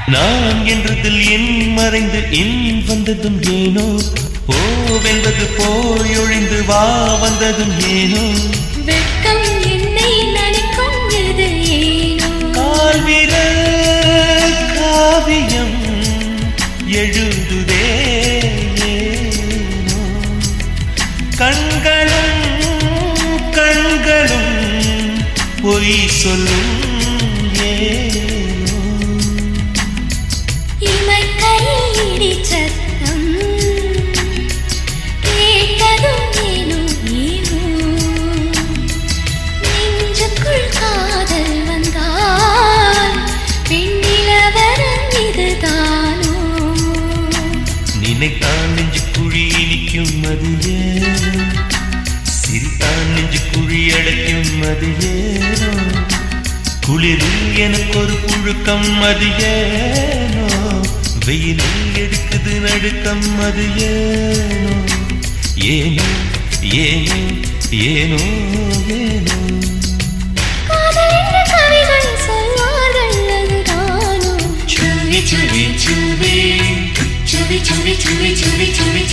நான் என்றதில் என் மறைந்து என் வந்ததும் ஏனோ போவென்பது போயொழிந்து வா வந்ததும் ஏனோ வெட்கம் என்னை நினைக்கும் இது ஏனோ கால்விரல் காவியம் எழுதுதே ஏனோ கண்களும் கண்களும் பொய் சொல்லும் ஏனோ இமைக்கையிடி சத்தம் கேட்டதும் ஏனோ ஏனோ நெஞ்சுக்குள் காதல் வந்தால் பெண்ணிலவரம் இதுதானோ நினைத்தான் நெஞ்சு குழி இனிக்கும் அது ஏனோ சிரித்தான் நெஞ்சு குழி அடைக்கும் அது ஏனோ குளிரில் எனக்கு ஒரு புழுக்கம் அது ஏனோ வெயிலில் எடுக்குது நடுக்கம் அது ஏனோ ஏனோ ஏனோ ஏனோ ஏனோ காதல் என்ற கவிகள் சொல்வார்கள் அதுதானோ சுவி சுவி சுவி சுவி சுவி சுவி சுவி சுவி